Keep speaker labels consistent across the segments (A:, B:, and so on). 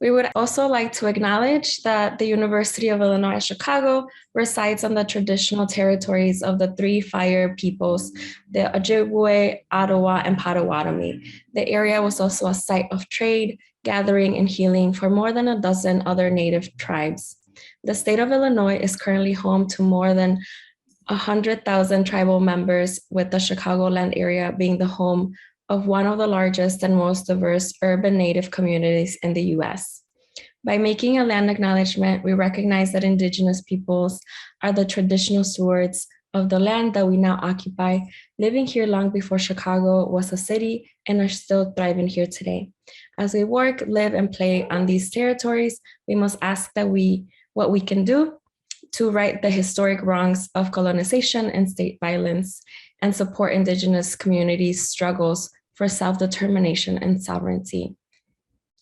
A: We would also like to acknowledge that the University of Illinois at Chicago resides on the traditional territories of the three Fire peoples, the Ojibwe, Ottawa, and Potawatomi. The area was also a site of trade, gathering, and healing for more than a dozen other Native tribes. The state of Illinois is currently home to more than 100,000 tribal members, with the Chicagoland area being the home of one of the largest and most diverse urban Native communities in the US. By making a land acknowledgement, we recognize that Indigenous peoples are the traditional stewards of the land that we now occupy, living here long before Chicago was a city and are still thriving here today. As we work, live, and play on these territories, we must ask what we can do to right the historic wrongs of colonization and state violence and support Indigenous communities' struggles for self-determination and sovereignty.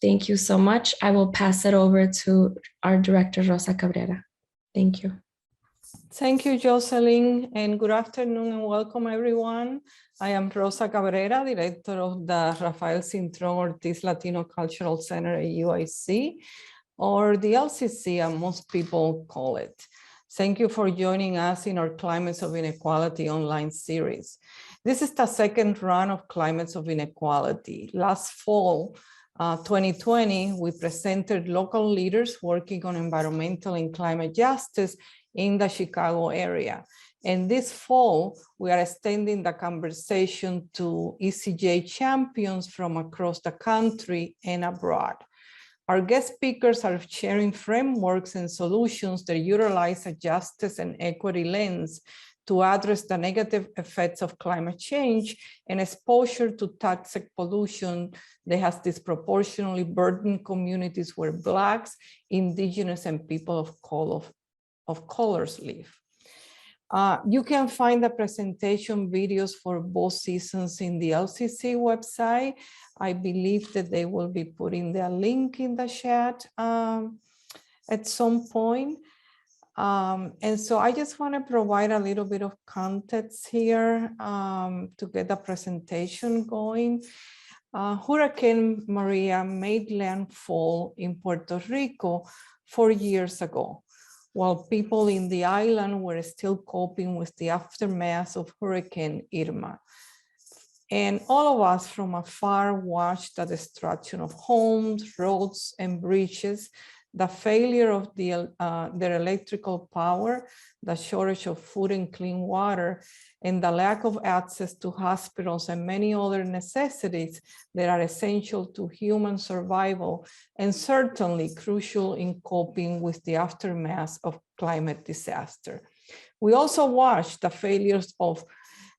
A: Thank you so much. I will pass it over to our director, Rosa Cabrera. Thank you.
B: Thank you, Jocelyn, and good afternoon and welcome everyone. I am Rosa Cabrera, director of the Rafael Cintron Ortiz Latino Cultural Center at UIC, or the LCC, as most people call it. Thank you for joining us in our Climates of Inequality online series. This is the second run of Climates of Inequality. Last fall, 2020, we presented local leaders working on environmental and climate justice in the Chicago area. And this fall, we are extending the conversation to ECJ champions from across the country and abroad. Our guest speakers are sharing frameworks and solutions that utilize a justice and equity lens to address the negative effects of climate change and exposure to toxic pollution that has disproportionately burdened communities where Blacks, Indigenous, and people of colors live. You can find the presentation videos for both seasons in the LCC website. I believe that they will be putting their link in the chat at some point. And so I just want to provide a little bit of context here to get the presentation going. Hurricane Maria made landfall in Puerto Rico 4 years ago, while people in the island were still coping with the aftermath of Hurricane Irma. And all of us from afar watched the destruction of homes, roads, and bridges, the failure of their electrical power, the shortage of food and clean water, and the lack of access to hospitals and many other necessities that are essential to human survival and certainly crucial in coping with the aftermath of climate disaster. We also watched the failures of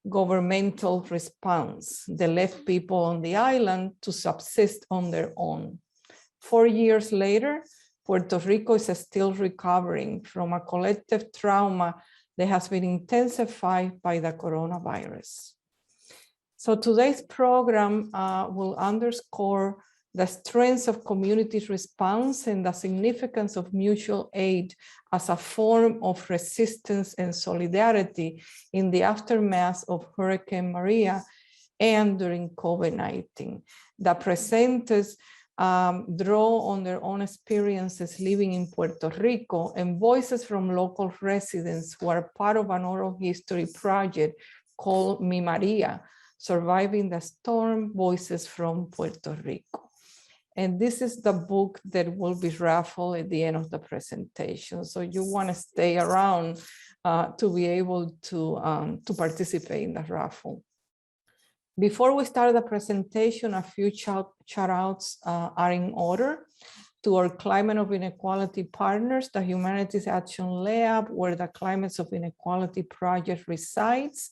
B: governmental response that left people on the island to subsist on their own. 4 years later, Puerto Rico is still recovering from a collective trauma that has been intensified by the coronavirus. So today's program will underscore the strength of community response and the significance of mutual aid as a form of resistance and solidarity in the aftermath of Hurricane Maria and during COVID-19. The presenters draw on their own experiences living in Puerto Rico and voices from local residents who are part of an oral history project called Mi Maria, Surviving the Storm, Voices from Puerto Rico. And this is the book that will be raffled at the end of the presentation. So you want to stay around to be able to participate in the raffle. Before we start the presentation, a few shout outs are in order to our Climate of Inequality partners, the Humanities Action Lab, where the Climates of Inequality project resides,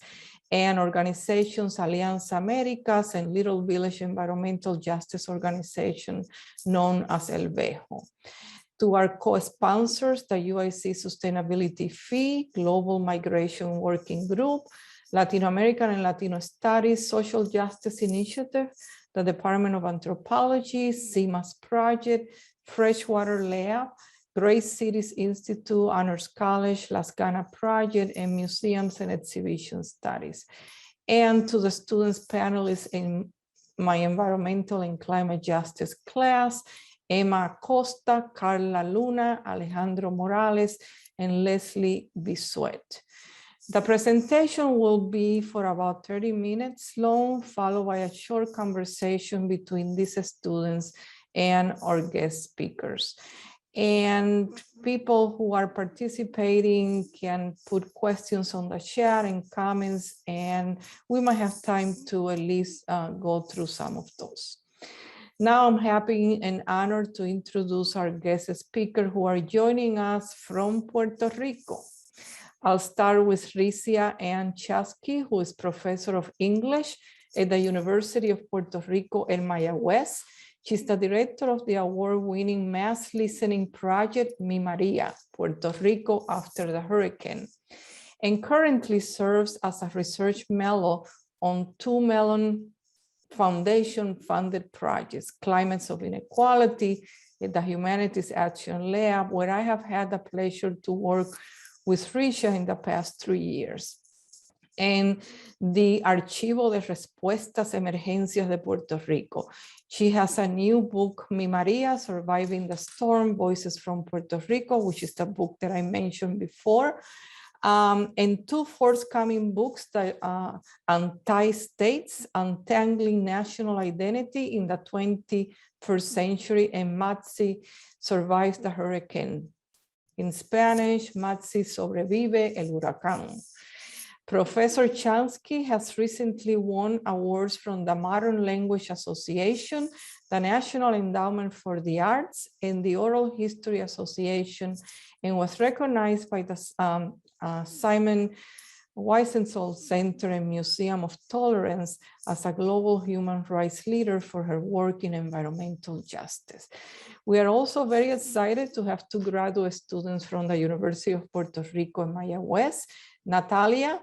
B: and organizations Alianza Americas and Little Village Environmental Justice Organization known as El Vejo. To our co-sponsors, the UIC Sustainability Fee, Global Migration Working Group, Latin American and Latino Studies Social Justice Initiative, the Department of Anthropology, CIMAS Project, Freshwater Lab, Great Cities Institute, Honors College, Las Ganas Project, and Museums and Exhibition Studies. And to the students panelists in my environmental and climate justice class, Emma Costa, Carla Luna, Alejandro Morales, and Leslie Bisuet. The presentation will be for about 30 minutes long, followed by a short conversation between these students and our guest speakers. And people who are participating can put questions on the chat and comments, and we might have time to at least go through some of those. Now I'm happy and honored to introduce our guest speaker who are joining us from Puerto Rico. I'll start with Ricia Anne Chansky, who is professor of English at the University of Puerto Rico in Mayagüez. She's the director of the award-winning mass listening project, Mi Maria, Puerto Rico after the hurricane, and currently serves as a research fellow on 2 Mellon Foundation-funded projects, Climates of Inequality at the Humanities Action Lab, where I have had the pleasure to work with Ricia in the past 3 years, and the Archivo de Respuestas Emergencias de Puerto Rico. She has a new book, Mi Maria, Surviving the Storm, Voices from Puerto Rico, which is the book that I mentioned before, and 2 forthcoming books, that Anti-States, Untangling National Identity in the 21st Century, and MUSE Survives the Hurricane. In Spanish, MUSE Sobrevive el Huracán. Professor Chansky has recently won awards from the Modern Language Association, the National Endowment for the Arts, and the Oral History Association, and was recognized by the Simon Wiesenthal Center and Museum of Tolerance as a global human rights leader for her work in environmental justice. We are also very excited to have 2 graduate students from the University of Puerto Rico in Mayagüez, Natalia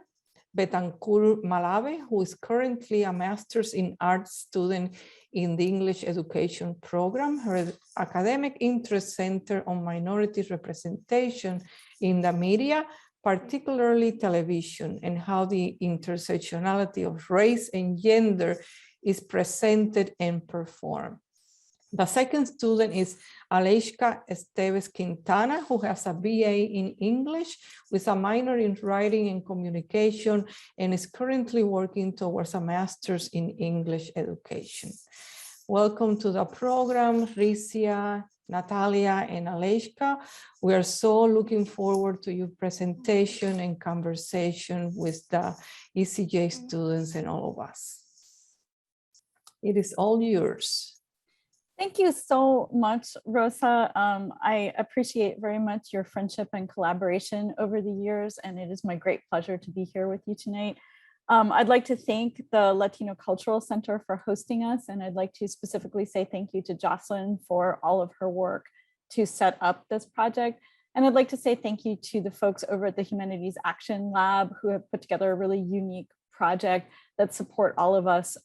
B: Betancourt Malave, who is currently a master's in arts student in the English education program. Her academic interests center on minority representation in the media, particularly television, and how the intersectionality of race and gender is presented and performed. The second student is Aleyshka Estevez Quintana, who has a BA in English with a minor in writing and communication, and is currently working towards a master's in English education. Welcome to the program, Ricia, Natalia, and Aleyshka. We are so looking forward to your presentation and conversation with the ECJ students and all of us. It is all yours.
C: Thank you so much, Rosa. I appreciate very much your friendship and collaboration over the years, and it is my great pleasure to be here with you tonight. I'd like to thank the Latino Cultural Center for hosting us, and I'd like to specifically say thank you to Jocelyn for all of her work to set up this project. And I'd like to say thank you to the folks over at the Humanities Action Lab who have put together a really unique project that support all of us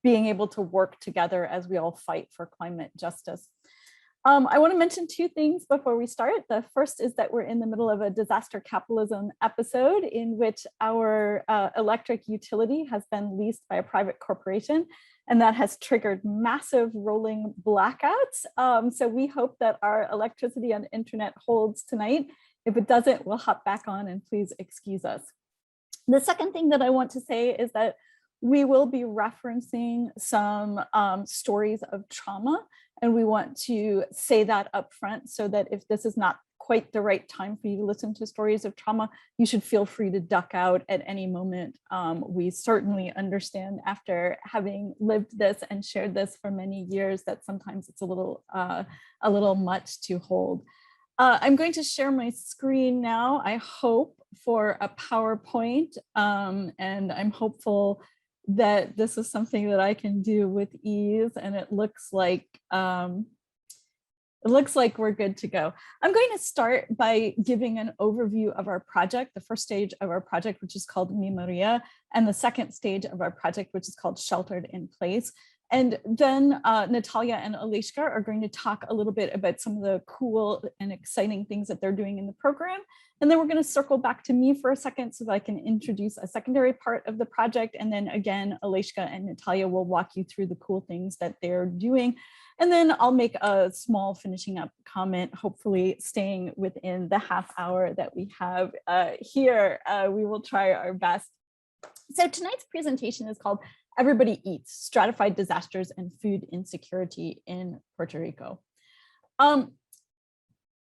C: being able to work together as we all fight for climate justice. I want to mention 2 things before we start. The first is that we're in the middle of a disaster capitalism episode in which our electric utility has been leased by a private corporation, and that has triggered massive rolling blackouts. So we hope that our electricity and internet holds tonight. If it doesn't, we'll hop back on, and please excuse us. The second thing that I want to say is that we will be referencing some stories of trauma, and we want to say that up front so that if this is not quite the right time for you to listen to stories of trauma, you should feel free to duck out at any moment. We certainly understand after having lived this and shared this for many years that sometimes it's a little much to hold. I'm going to share my screen now, I hope, for a PowerPoint, and I'm hopeful that this is something that I can do with ease, and it looks like we're good to go. I'm going to start by giving an overview of our project, the first stage of our project, which is called Mi Maria, and the second stage of our project, which is called Sheltered in Place. And then Natalia and Aleyshka are going to talk a little bit about some of the cool and exciting things that they're doing in the program. And then we're going to circle back to me for a second so that I can introduce a secondary part of the project. And then again, Aleyshka and Natalia will walk you through the cool things that they're doing. And then I'll make a small finishing up comment, hopefully staying within the half hour that we have here. We will try our best. So tonight's presentation is called Everybody Eats, Stratified Disasters and Food Insecurity in Puerto Rico.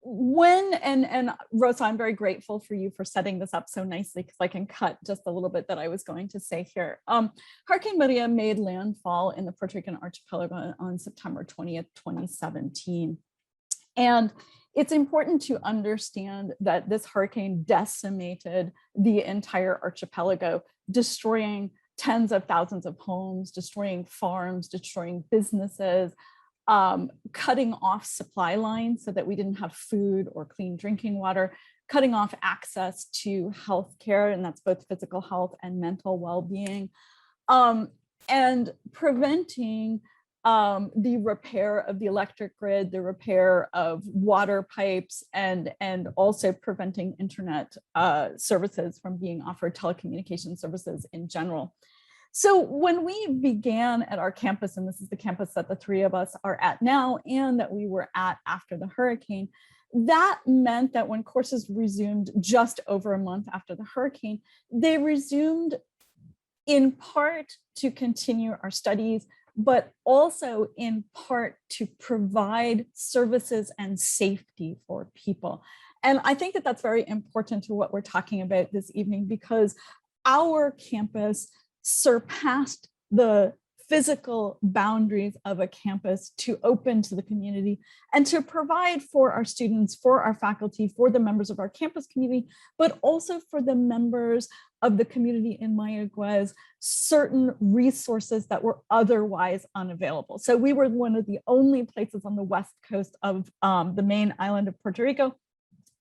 C: Rosa, I'm very grateful for you for setting this up so nicely because I can cut just a little bit that I was going to say here. Hurricane Maria made landfall in the Puerto Rican archipelago on September 20th, 2017. And it's important to understand that this hurricane decimated the entire archipelago, destroying tens of thousands of homes, destroying farms, destroying businesses, cutting off supply lines so that we didn't have food or clean drinking water, cutting off access to healthcare, and that's both physical health and mental well-being, and preventing the repair of the electric grid, the repair of water pipes, and also preventing internet services from being offered, telecommunication services in general. So when we began at our campus, and this is the campus that the three of us are at now and that we were at after the hurricane, that meant that when courses resumed just over a month after the hurricane, they resumed in part to continue our studies, but also in part to provide services and safety for people. And I think that that's very important to what we're talking about this evening, because our campus surpassed the physical boundaries of a campus to open to the community and to provide for our students, for our faculty, for the members of our campus community, but also for the members of the community in Mayaguez, certain resources that were otherwise unavailable. So we were one of the only places on the west coast of the main island of Puerto Rico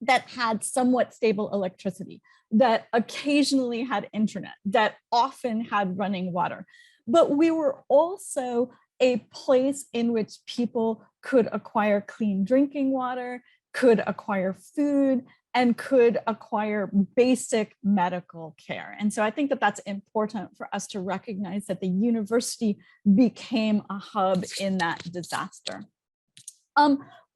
C: that had somewhat stable electricity, that occasionally had internet, that often had running water. But we were also a place in which people could acquire clean drinking water, could acquire food, and could acquire basic medical care. And so I think that that's important for us to recognize that the university became a hub in that disaster.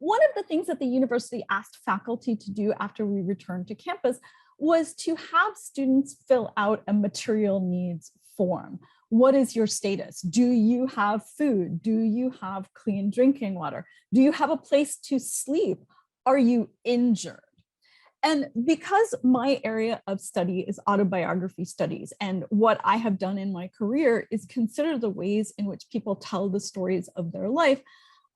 C: One of the things that the university asked faculty to do after we returned to campus was to have students fill out a material needs form. What is your status? Do you have food? Do you have clean drinking water? Do you have a place to sleep? Are you injured? And because my area of study is autobiography studies, and what I have done in my career is consider the ways in which people tell the stories of their life,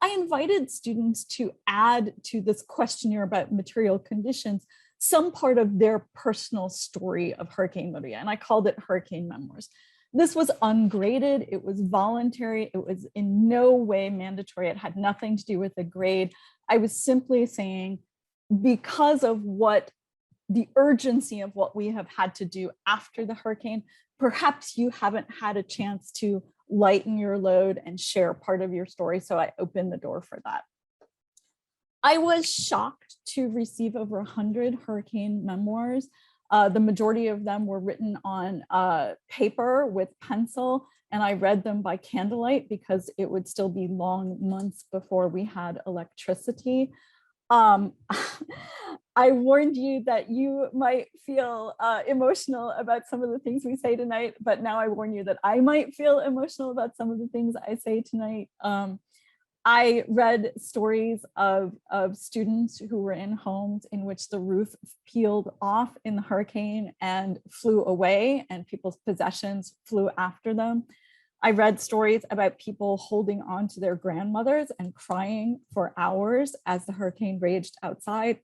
C: I invited students to add to this questionnaire about material conditions some part of their personal story of Hurricane Maria, and I called it Hurricane Memoirs. This was ungraded, it was voluntary, it was in no way mandatory, it had nothing to do with the grade. I was simply saying, because of what the urgency of what we have had to do after the hurricane, perhaps you haven't had a chance to lighten your load and share part of your story. So I opened the door for that. I was shocked to receive over 100 hurricane memoirs. The majority of them were written on paper with pencil, and I read them by candlelight because it would still be long months before we had electricity. I warned you that you might feel emotional about some of the things we say tonight, but now I warn you that I might feel emotional about some of the things I say tonight. I read stories of students who were in homes in which the roof peeled off in the hurricane and flew away, and people's possessions flew after them. I read stories about people holding on to their grandmothers and crying for hours as the hurricane raged outside.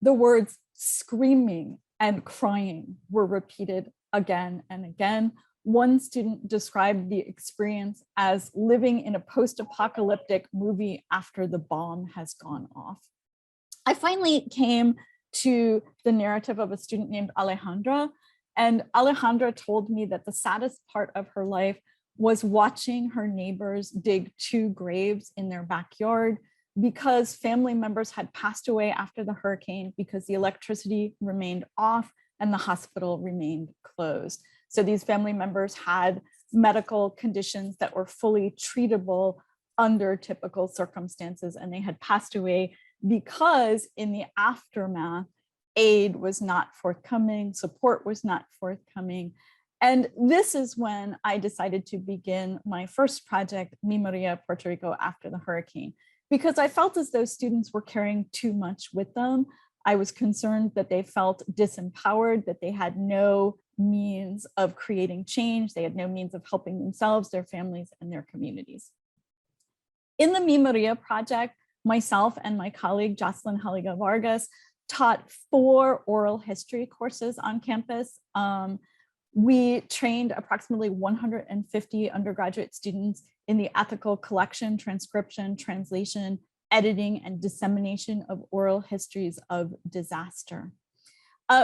C: The words screaming and crying were repeated again and again. One student described the experience as living in a post-apocalyptic movie after the bomb has gone off. I finally came to the narrative of a student named Alejandra, and Alejandra told me that the saddest part of her life was watching her neighbors dig 2 graves in their backyard because family members had passed away after the hurricane because the electricity remained off and the hospital remained closed. So these family members had medical conditions that were fully treatable under typical circumstances, and they had passed away because in the aftermath, aid was not forthcoming, support was not forthcoming. And this is when I decided to begin my first project, Mi Maria, Puerto Rico, after the hurricane, because I felt as though students were carrying too much with them. I was concerned that they felt disempowered, that they had no means of creating change. They had no means of helping themselves, their families, and their communities. In the Mi Maria project, myself and my colleague, Jocelyn Haliga Vargas, taught 4 oral history courses on campus. We trained approximately 150 undergraduate students in the ethical collection, transcription, translation, editing, and dissemination of oral histories of disaster.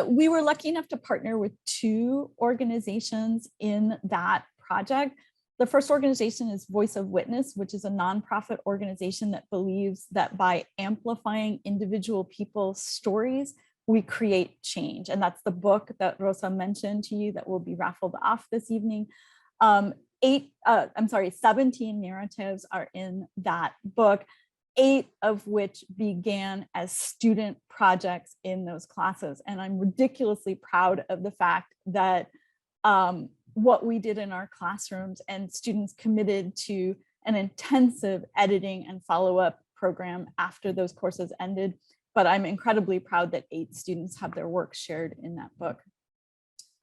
C: We were lucky enough to partner with 2 organizations in that project. The first organization is Voice of Witness, which is a nonprofit organization that believes that by amplifying individual people's stories, we create change. And that's the book that Rosa mentioned to you that will be raffled off this evening. 17 narratives are in that book, 8 of which began as student projects in those classes. And I'm ridiculously proud of the fact that what we did in our classrooms, and students committed to an intensive editing and follow-up program after those courses ended. But I'm incredibly proud that 8 students have their work shared in that book.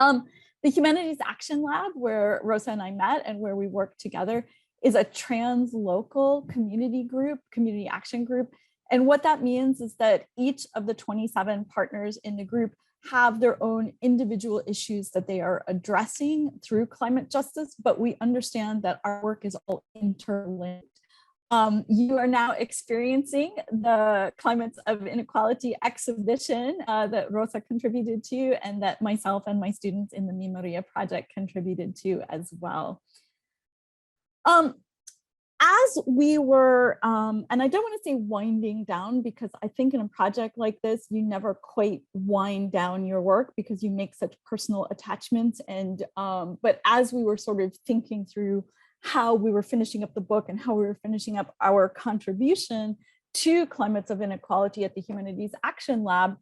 C: The Humanities Action Lab, where Rosa and I met and where we work together, is a translocal community group, community action group. And what that means is that each of the 27 partners in the group have their own individual issues that they are addressing through climate justice, but we understand that our work is all interlinked. You are now experiencing the Climates of Inequality exhibition that Rosa contributed to, and that myself and my students in the Mi Maria project contributed to as well. As we were, and I don't want to say winding down, because I think in a project like this, you never quite wind down your work because you make such personal attachments. And but as we were sort of thinking through how we were finishing up the book and how we were finishing up our contribution to Climates of Inequality at the Humanities Action Lab,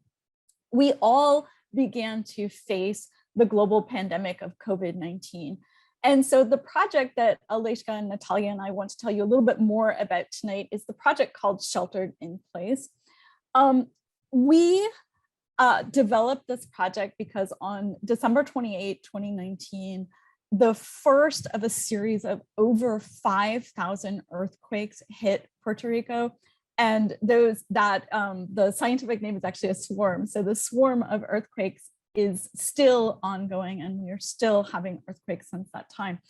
C: we all began to face the global pandemic of COVID-19. And so the project that Aleyshka and Natalia and I want to tell you a little bit more about tonight is the project called Sheltered in Place. We developed this project because on December 28, 2019, the first of a series of over 5,000 earthquakes hit Puerto Rico. And the scientific name is actually a swarm. So the swarm of earthquakes is still ongoing, and we are still having earthquakes since that time.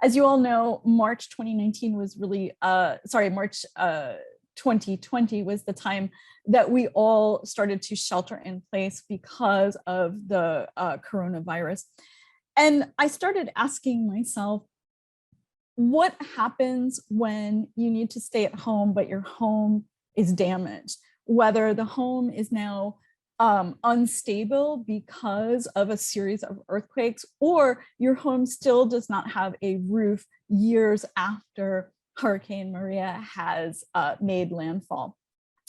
C: As you all know, March 2019 was really, March 2020 was the time that we all started to shelter in place because of the coronavirus. And I started asking myself, what happens when you need to stay at home, but your home is damaged? Whether the home is now unstable because of a series of earthquakes, or your home still does not have a roof years after Hurricane Maria has made landfall.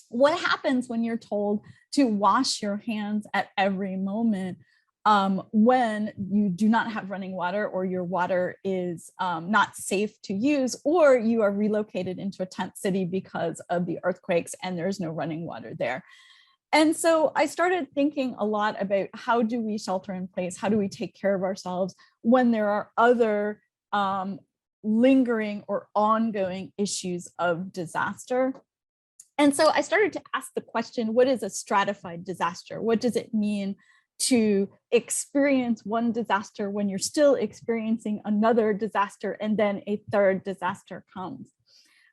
C: What happens when you're told to wash your hands at every moment when you do not have running water, or your water is not safe to use, or you are relocated into a tent city because of the earthquakes and there's no running water there? And so I started thinking a lot about how do we shelter in place? How do we take care of ourselves when there are other lingering or ongoing issues of disaster? And so I started to ask the question, what is a stratified disaster? What does it mean to experience one disaster when you're still experiencing another disaster and then a third disaster comes?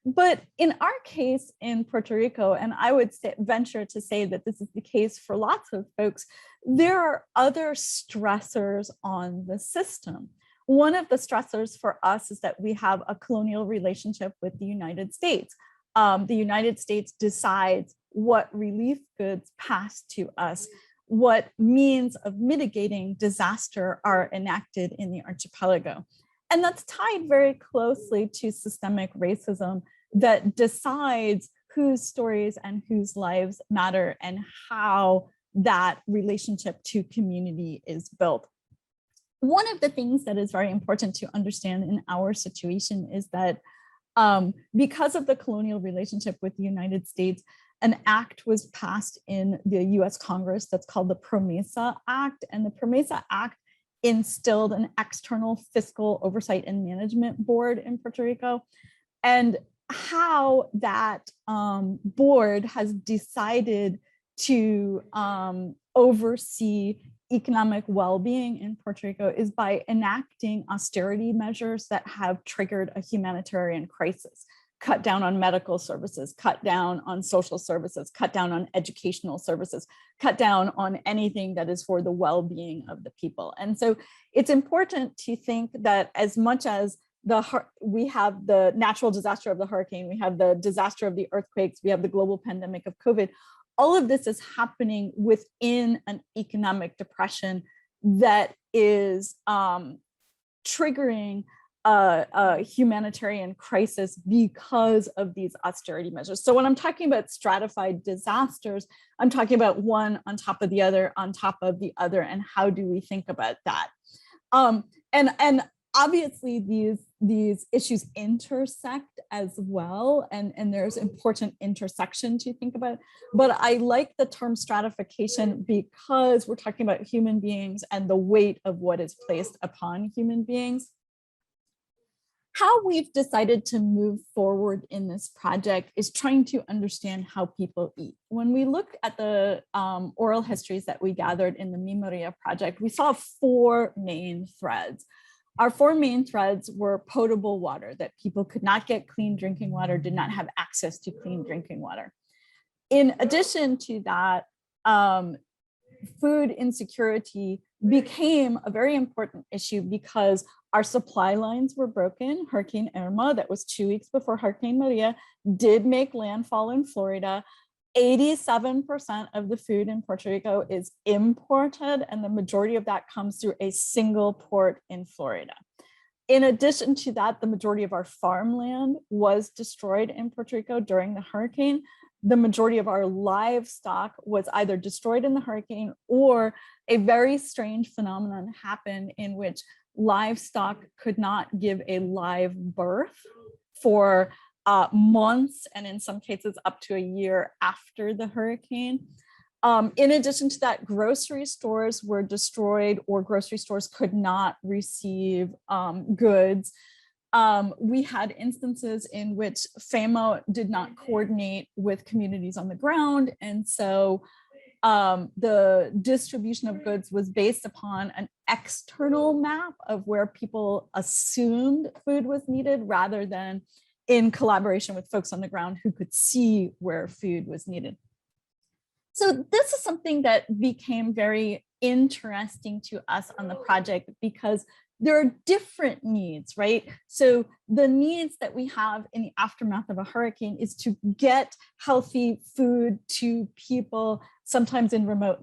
C: But in our case in Puerto Rico, and I would venture to say that this is the case for lots of folks, there are other stressors on the system. One of the stressors for us is that we have a colonial relationship with the United States. The United States decides what relief goods pass to us, what means of mitigating disaster are enacted in the archipelago. And that's tied very closely to systemic racism that decides whose stories and whose lives matter and how that relationship to community is built. One of the things that is very important to understand in our situation is that because of the colonial relationship with the United States, an act was passed in the US Congress that's called the Promesa Act. And the Promesa Act instilled an external fiscal oversight and management board in Puerto Rico. And how that board has decided to oversee economic well-being in Puerto Rico is by enacting austerity measures that have triggered a humanitarian crisis. Cut down on medical services, cut down on social services, cut down on educational services, cut down on anything that is for the well-being of the people. And so it's important to think that as much as we have the natural disaster of the hurricane, we have the disaster of the earthquakes, we have the global pandemic of COVID, all of this is happening within an economic depression that is triggering a humanitarian crisis because of these austerity measures. So when I'm talking about stratified disasters, I'm talking about one on top of the other, on top of the other, and how do we think about that? And obviously these issues intersect as well, and there's important intersection to think about. But I like the term stratification because we're talking about human beings and the weight of what is placed upon human beings. How we've decided to move forward in this project is trying to understand how people eat. When we look at the oral histories that we gathered in the Memoirs project, we saw 4 main threads. Our 4 main threads were potable water, that people could not get clean drinking water, did not have access to clean drinking water. In addition to that, food insecurity became a very important issue because our supply lines were broken. Hurricane Irma, that was 2 weeks before Hurricane Maria, did make landfall in Florida. 87% of the food in Puerto Rico is imported, and the majority of that comes through a single port in Florida. In addition to that, the majority of our farmland was destroyed in Puerto Rico during the hurricane. The majority of our livestock was either destroyed in the hurricane, or a very strange phenomenon happened in which livestock could not give a live birth for months, and in some cases up to a year after the hurricane. In addition to that, grocery stores were destroyed, or grocery stores could not receive goods. We had instances in which FAMO did not coordinate with communities on the ground, and so the distribution of goods was based upon an external map of where people assumed food was needed, rather than in collaboration with folks on the ground who could see where food was needed. So this is something that became very interesting to us on the project because there are different needs, right? So the needs that we have in the aftermath of a hurricane is to get healthy food to people, sometimes in remote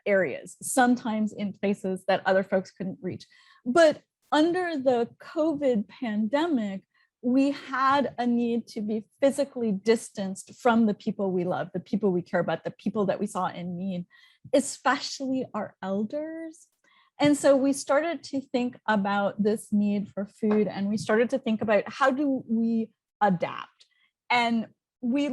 C: areas, sometimes in places that other folks couldn't reach. But under the COVID pandemic, we had a need to be physically distanced from the people we love, the people we care about, the people that we saw in need, especially our elders. And so we started to think about this need for food, and we started to think about how do we adapt. And we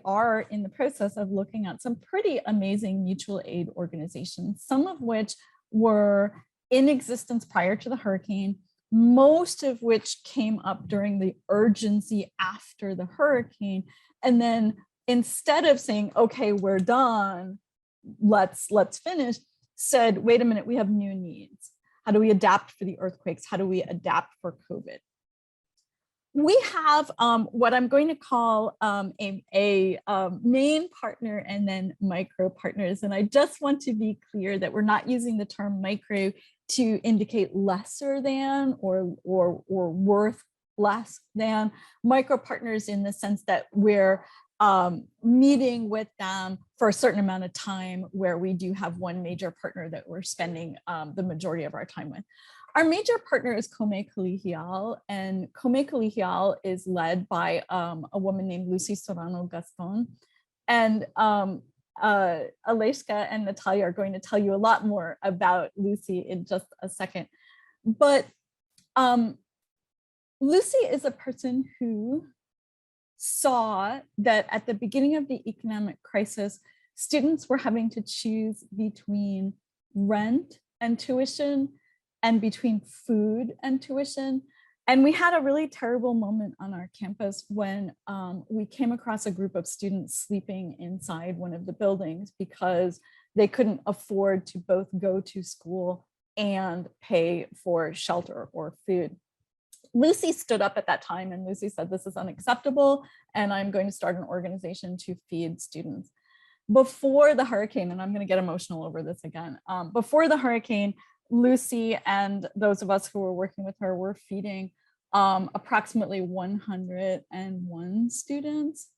C: are in the process of looking at some pretty amazing mutual aid organizations, some of which were in existence prior to the hurricane, most of which came up during the urgency after the hurricane. And then instead of saying, okay, we're done, let's finish, said, wait a minute, we have new needs. How do we adapt for the earthquakes? How do we adapt for COVID? We have what I'm going to call a main partner and then micro partners. And I just want to be clear that we're not using the term micro to indicate lesser than or worth less than. Micro partners in the sense that we're meeting with them for a certain amount of time, where we do have one major partner that we're spending the majority of our time with. Our major partner is Come Colegial, and Come Colegial is led by a woman named Lucy Serrano Gaston. And Aleyshka and Natalia are going to tell you a lot more about Lucy in just a second. But Lucy is a person who saw that at the beginning of the economic crisis, students were having to choose between rent and tuition and between food and tuition. And we had a really terrible moment on our campus when we came across a group of students sleeping inside one of the buildings because they couldn't afford to both go to school and pay for shelter or food. Lucy stood up at that time and Lucy said, this is unacceptable and I'm going to start an organization to feed students. Before the hurricane, and I'm going to get emotional over this again, before the hurricane, Lucy and those of us who were working with her were feeding approximately 101 students.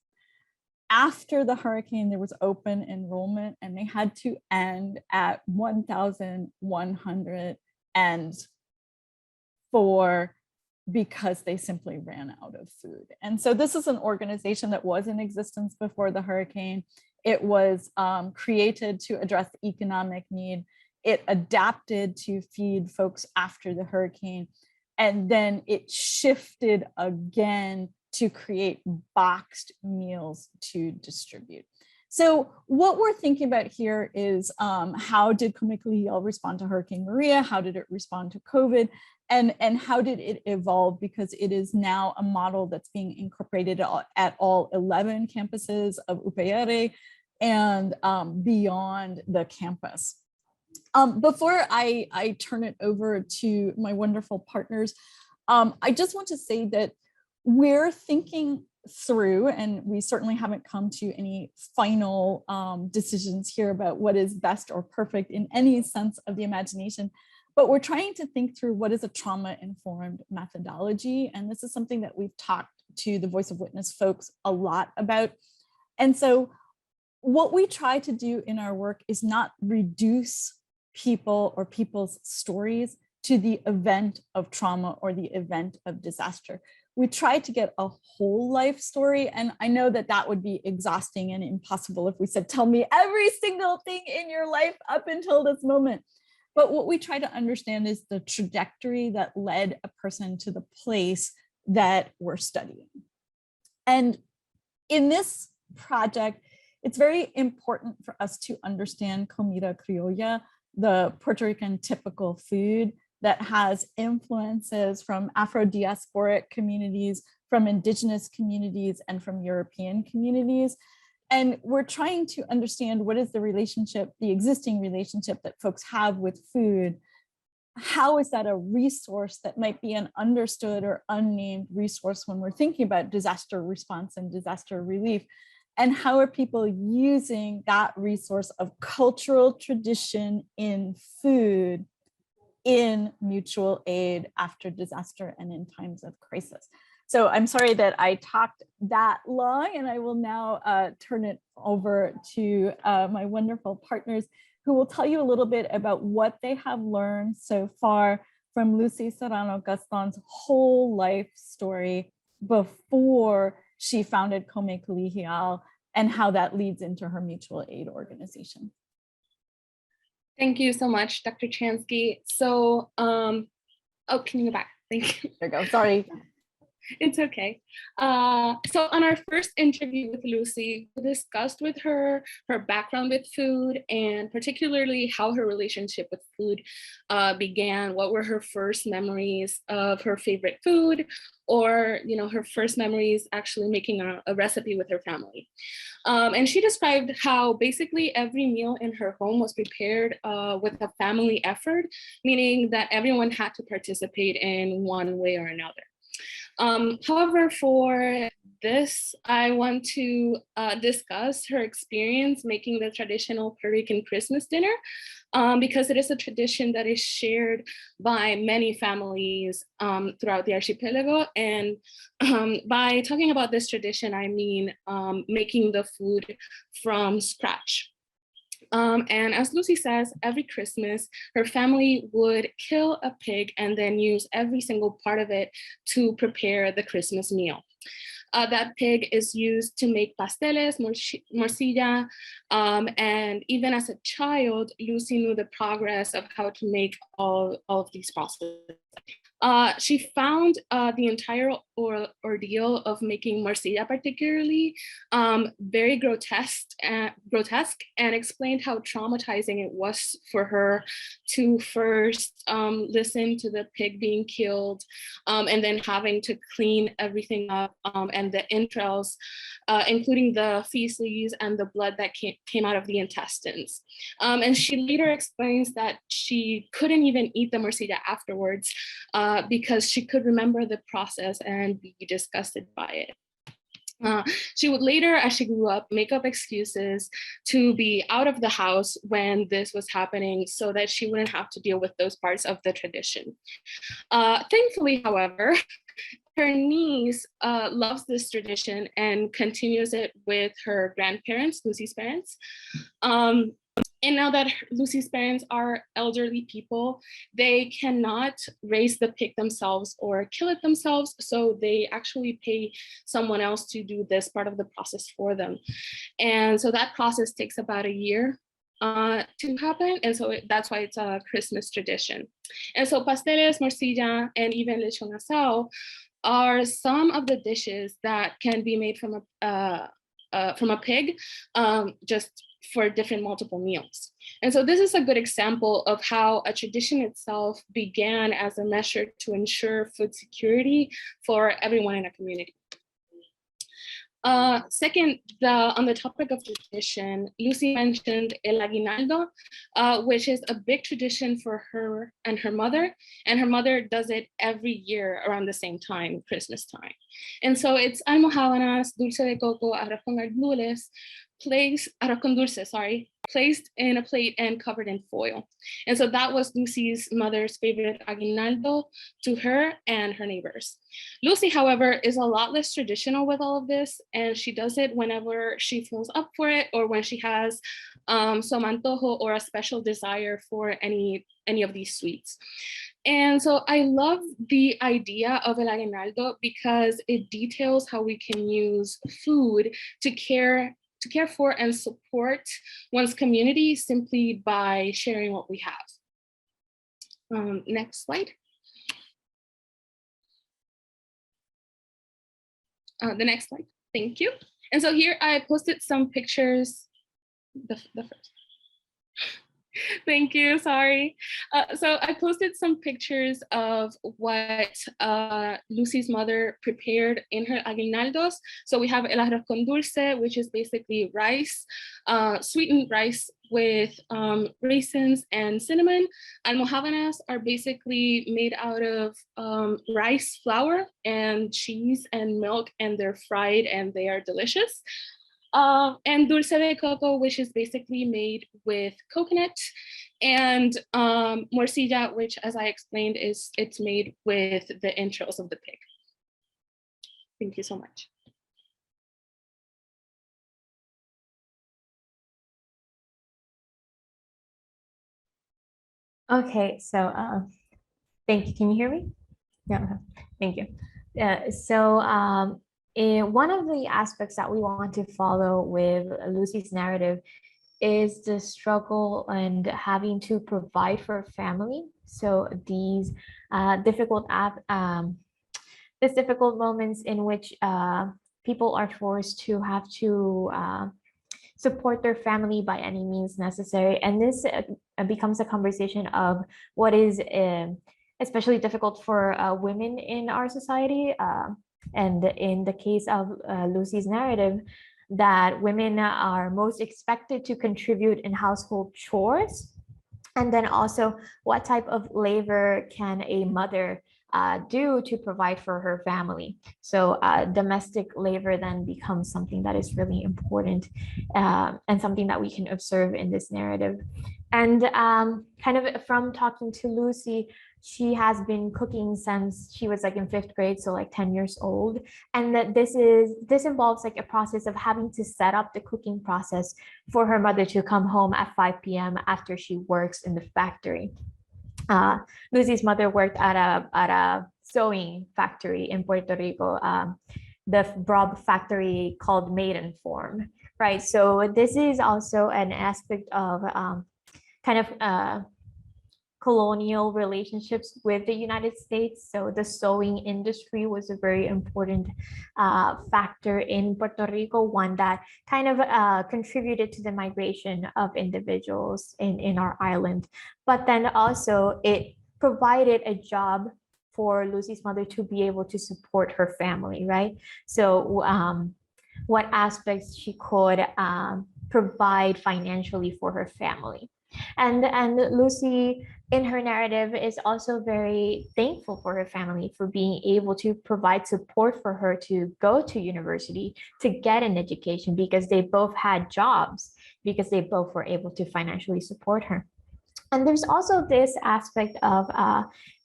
C: After the hurricane, there was open enrollment and they had to end at 1,104 because they simply ran out of food. And so this is an organization that was in existence before the hurricane. It was created to address economic need. It adapted to feed folks after the hurricane. And then it shifted again to create boxed meals to distribute. So what we're thinking about here is how did Come Colegial respond to Hurricane Maria? How did it respond to COVID? And how did it evolve? Because it is now a model that's being incorporated at all 11 campuses of UPR and beyond the campus. Before I turn it over to my wonderful partners, I just want to say that we're thinking through, and we certainly haven't come to any final decisions here about what is best or perfect in any sense of the imagination, but we're trying to think through what is a trauma-informed methodology. And this is something that we've talked to the Voice of Witness folks a lot about. And so what we try to do in our work is not reduce people or people's stories to the event of trauma or the event of disaster. We try to get a whole life story. And I know that that would be exhausting and impossible if we said, tell me every single thing in your life up until this moment. But what we try to understand is the trajectory that led a person to the place that we're studying. And in this project, it's very important for us to understand comida criolla, the Puerto Rican typical food that has influences from Afro-diasporic communities, from indigenous communities, and from European communities. And we're trying to understand what is the relationship, the existing relationship that folks have with food. How is that a resource that might be an understood or unnamed resource when we're thinking about disaster response and disaster relief? And how are people using that resource of cultural tradition in food in mutual aid after disaster and in times of crisis? So I'm sorry that I talked that long, and I will now turn it over to my wonderful partners who will tell you a little bit about what they have learned so far from Lucy Serrano Gaston's whole life story before she founded Come Colegial and how that leads into her mutual aid organization.
A: Thank you so much, Dr. Chansky. So, oh, can you go back? Thank you.
C: There you go, sorry.
A: It's okay. So on our first interview with Lucy, we discussed with her background with food, and particularly how her relationship with food began. What were her first memories of her favorite food, or her first memories actually making a recipe with her family. And she described how basically every meal in her home was prepared with a family effort, meaning that everyone had to participate in one way or another. However, for this, I want to discuss her experience making the traditional Puerto Rican Christmas dinner, because it is a tradition that is shared by many families throughout the archipelago. And by talking about this tradition, I mean making the food from scratch.
D: And as Lucy says, every Christmas, her family would kill a pig and then use every single part of it to prepare the Christmas meal. That pig is used to make pasteles, morcilla, and even as a child, Lucy knew the progress of how to make all of these processes. She found the entire ordeal of making morcilla particularly very grotesque and explained how traumatizing it was for her to first listen to the pig being killed and then having to clean everything up and the entrails, including the feces and the blood that came out of the intestines. And she later explains that she couldn't even eat the morcilla afterwards because she could remember the process and be disgusted by it. She would later, as she grew up, make up excuses to be out of the house when this was happening so that she wouldn't have to deal with those parts of the tradition. Thankfully, however, her niece loves this tradition and continues it with her grandparents, Lucy's parents. And now that Lucy's parents are elderly people, they cannot raise the pig themselves or kill it themselves. So they actually pay someone else to do this part of the process for them. And so that process takes about a year to happen. And so that's why it's a Christmas tradition. And so pasteles, morcilla, and even lechon asado are some of the dishes that can be made from a pig, just for different multiple meals. And so this is a good example of how a tradition itself began as a measure to ensure food security for everyone in a community. Second, on the topic of tradition, Lucy mentioned el aguinaldo, which is a big tradition for her and her mother does it every year around the same time, Christmas time. And so it's almojábanas, dulce de coco, arroz con gandules, arroz con dulce, placed in a plate and covered in foil. And so that was Lucy's mother's favorite aguinaldo to her and her neighbors. Lucy, however, is a lot less traditional with all of this, and she does it whenever she feels up for it or when she has some antojo or a special desire for any of these sweets. And so I love the idea of el aguinaldo because it details how we can use food to care for and support one's community simply by sharing what we have. Next slide. The next slide, thank you. And so here I posted some pictures, the first. Thank you, sorry. So I posted some pictures of what Lucy's mother prepared in her aguinaldos. So we have el arroz con dulce, which is basically rice, sweetened rice with raisins and cinnamon. Almojábanas are basically made out of rice flour and cheese and milk, and they're fried and they are delicious. And dulce de coco, which is basically made with coconut, and morcilla, which, as I explained, it's made with the entrails of the pig. Thank you so much.
E: Okay, so thank you. Can you hear me? Yeah, thank you. One of the aspects that we want to follow with Lucy's narrative is the struggle and having to provide for a family. So these difficult moments in which people are forced to have to support their family by any means necessary. And this becomes a conversation of what is especially difficult for women in our society. And in the case of Lucy's narrative, that women are most expected to contribute in household chores. And then also, what type of labor can a mother do to provide for her family? So domestic labor then becomes something that is really important and something that we can observe in this narrative. And kind of from talking to Lucy, she has been cooking since she was like in 5th grade, so like 10 years old. And that this involves like a process of having to set up the cooking process for her mother to come home at 5 p.m. after she works in the factory. Lucy's mother worked at a sewing factory in Puerto Rico, the Brob factory called Maiden Form, right? So this is also an aspect of kind of colonial relationships with the United States. So the sewing industry was a very important factor in Puerto Rico, one that kind of contributed to the migration of individuals in our island. But then also it provided a job for Lucy's mother to be able to support her family, right? So what aspects she could provide financially for her family. And Lucy, in her narrative, is also very thankful for her family for being able to provide support for her to go to university, to get an education, because they both had jobs, because they both were able to financially support her. And there's also this aspect of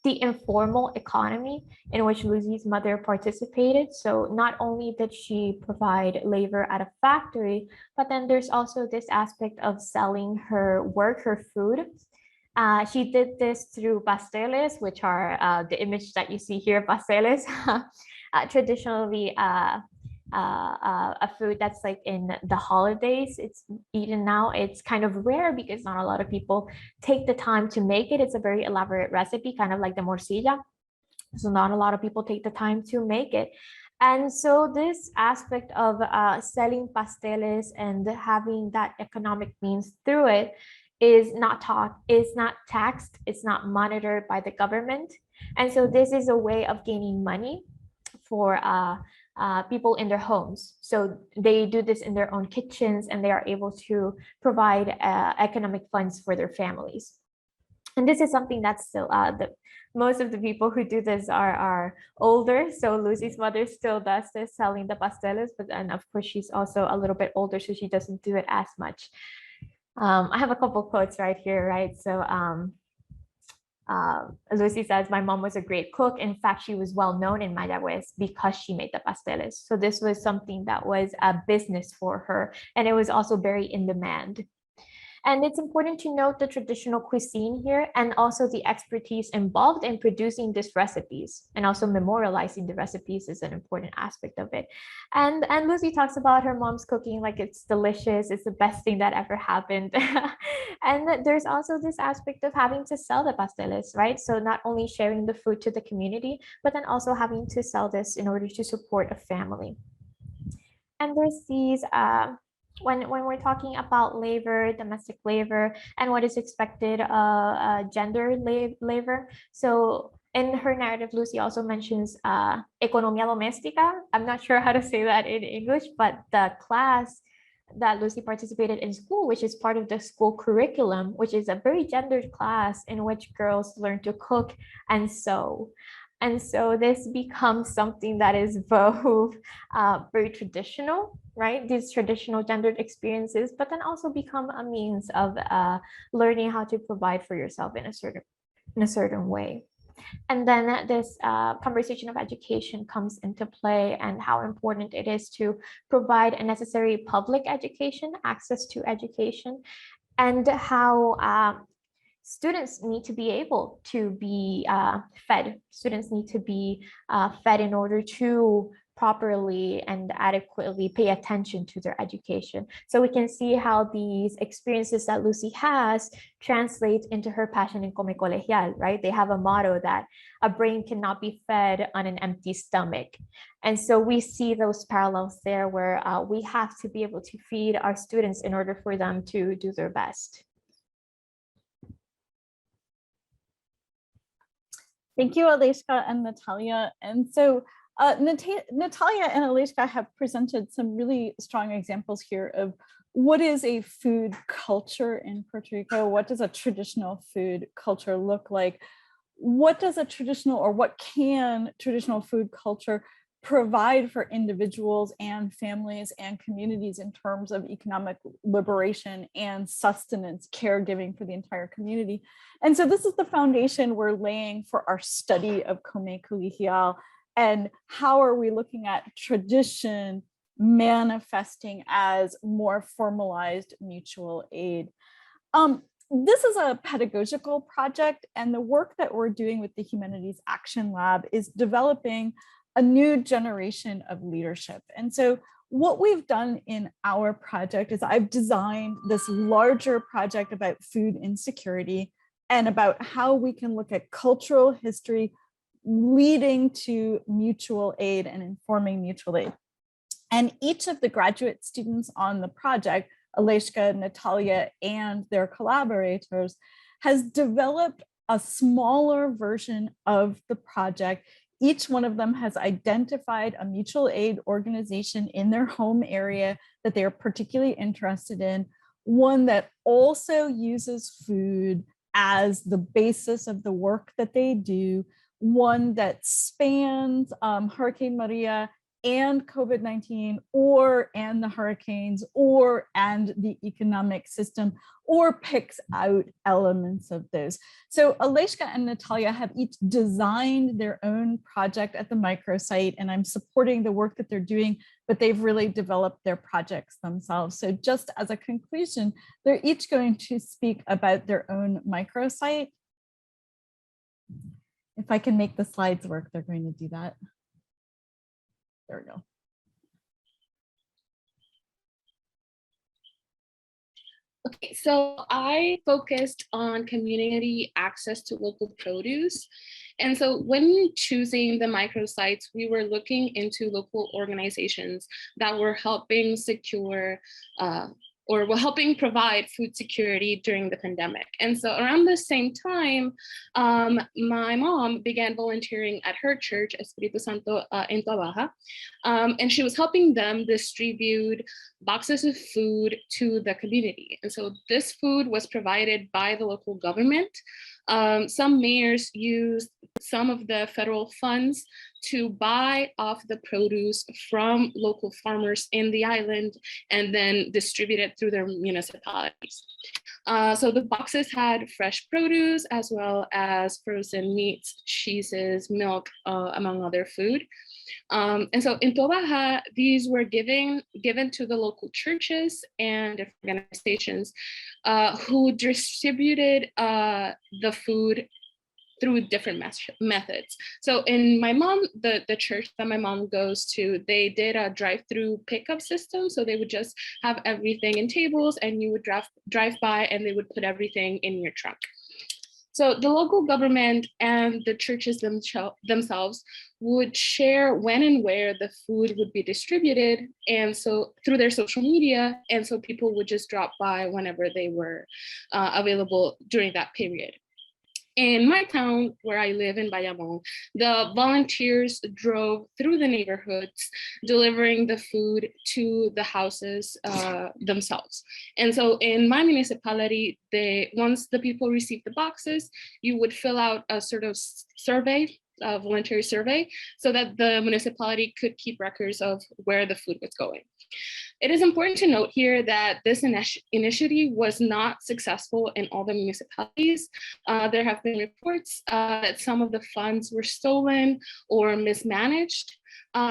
E: the informal economy in which Lucy's mother participated. So not only did she provide labor at a factory, but then there's also this aspect of selling her work, her food. She did this through pasteles, which are the image that you see here, pasteles, traditionally a food that's like in the holidays. It's eaten now. It's kind of rare because not a lot of people take the time to make it. It's a very elaborate recipe, kind of like the morcilla. So not a lot of people take the time to make it. And so this aspect of selling pasteles and having that economic means through it is not taxed, it's not monitored by the government. And so this is a way of gaining money for people in their homes. So they do this in their own kitchens, and they are able to provide economic funds for their families. And this is something that's still most of the people who do this are older. So Lucy's mother still does this, selling the pasteles, but then of course she's also a little bit older, so she doesn't do it as much. I have a couple quotes right here, right? So Lucy says, my mom was a great cook. In fact, she was well known in Mayagüez because she made the pasteles. So this was something that was a business for her, and it was also very in demand. And it's important to note the traditional cuisine here, and also the expertise involved in producing these recipes, and also memorializing the recipes is an important aspect of it. And Lucy talks about her mom's cooking like it's delicious, it's the best thing that ever happened. And there's also this aspect of having to sell the pasteles, right? So not only sharing the food to the community, but then also having to sell this in order to support a family. And there's these when we're talking about labor, domestic labor, and what is expected gender labor. So in her narrative, Lucy also mentions economía doméstica. I'm not sure how to say that in English, but the class that Lucy participated in school, which is part of the school curriculum, which is a very gendered class in which girls learn to cook and sew. And so this becomes something that is both very traditional, right? These traditional gendered experiences, but then also become a means of learning how to provide for yourself in a certain way. And then this conversation of education comes into play, and how important it is to provide a necessary public education, access to education, and how students need to be able to be fed. Students need to be fed in order to properly and adequately pay attention to their education. So we can see how these experiences that Lucy has translate into her passion in Come Colegial, right? They have a motto that a brain cannot be fed on an empty stomach. And so we see those parallels there, where we have to be able to feed our students in order for them to do their best.
C: Thank you, Aleyshka and Natalia. And so Natalia and Aleyshka have presented some really strong examples here of what is a food culture in Puerto Rico. What does a traditional food culture look like? What does a traditional, or what can traditional food culture provide for individuals and families and communities in terms of economic liberation and sustenance, caregiving for the entire community. And so this is the foundation we're laying for our study of Kome Kulihial, and how are we looking at tradition manifesting as more formalized mutual aid. This is a pedagogical project, and the work that we're doing with the Humanities Action Lab is developing a new generation of leadership. And so what we've done in our project is I've designed this larger project about food insecurity and about how we can look at cultural history leading to mutual aid and informing mutual aid. And each of the graduate students on the project, Aleyshka, Natalia, and their collaborators, has developed a smaller version of the project. Each one of them has identified a mutual aid organization in their home area that they are particularly interested in, one that also uses food as the basis of the work that they do, one that spans Hurricane Maria and COVID-19, and the hurricanes, and the economic system, or picks out elements of those. So Aleyshka and Natalia have each designed their own project at the microsite, and I'm supporting the work that they're doing, but they've really developed their projects themselves. So just as a conclusion, they're each going to speak about their own microsite. If I can make the slides work, they're going to do that. There we go.
D: Okay, so I focused on community access to local produce. And so when choosing the microsites, we were looking into local organizations that were helping secure or were helping provide food security during the pandemic. And so around the same time, my mom began volunteering at her church, Espiritu Santo in Tobaja, and she was helping them distribute boxes of food to the community. And so this food was provided by the local government. Some mayors used some of the federal funds to buy off the produce from local farmers in the island and then distribute it through their municipalities. So the boxes had fresh produce as well as frozen meats, cheeses, milk, among other food. And so in Tobaja, these were given to the local churches and organizations who distributed the food through different methods. So in the church that my mom goes to, they did a drive-through pickup system. So they would just have everything in tables and you would drive by and they would put everything in your truck. So the local government and the churches themselves would share when and where the food would be distributed, and so through their social media, and so people would just drop by whenever they were available during that period. In my town, where I live in Bayamon, the volunteers drove through the neighborhoods, delivering the food to the houses themselves. And so in my municipality, once the people received the boxes, you would fill out a sort of survey, a voluntary survey, so that the municipality could keep records of where the food was going. It is important to note here that this initiative was not successful in all the municipalities. There have been reports that some of the funds were stolen or mismanaged.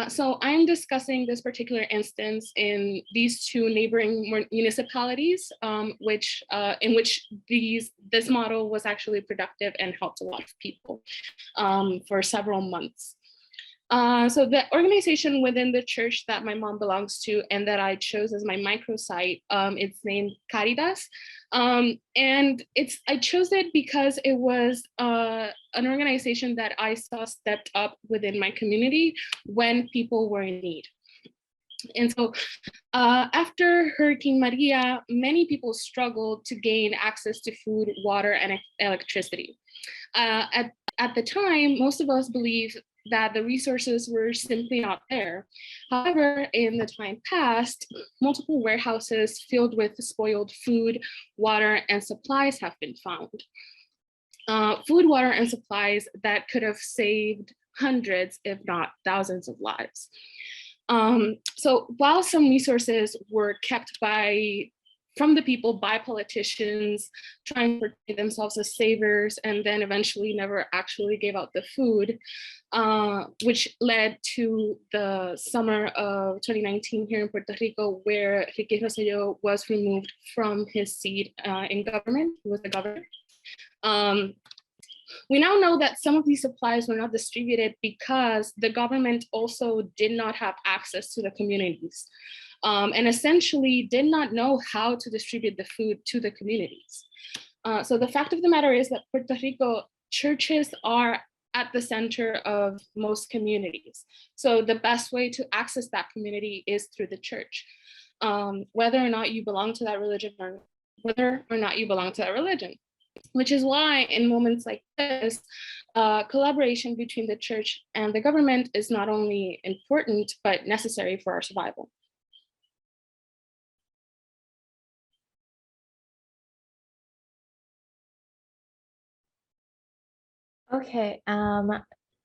D: So I'm discussing this particular instance in these two neighboring municipalities, in which this model was actually productive and helped a lot of people for several months. So the organization within the church that my mom belongs to and that I chose as my microsite, it's named Caritas. And I chose it because it was an organization that I saw stepped up within my community when people were in need. And so after Hurricane Maria, many people struggled to gain access to food, water, and electricity. At the time, most of us believed that the resources were simply not there. However, in the time past, multiple warehouses filled with spoiled food, water, and supplies have been found. Food, water, and supplies that could have saved hundreds, if not thousands of lives. So while some resources were kept from the people by politicians trying to portray themselves as savers, and then eventually never actually gave out the food, which led to the summer of 2019 here in Puerto Rico, where Ricky Rosselló was removed from his seat in government. He was the governor. We now know that some of these supplies were not distributed because the government also did not have access to the communities, and essentially did not know how to distribute the food to the communities. So the fact of the matter is that Puerto Rico churches are at the center of most communities. So the best way to access that community is through the church, whether or not you belong to that religion or whether or not you belong to that religion. Which is why in moments like this, collaboration between the church and the government is not only important, but necessary for our survival.
E: Okay,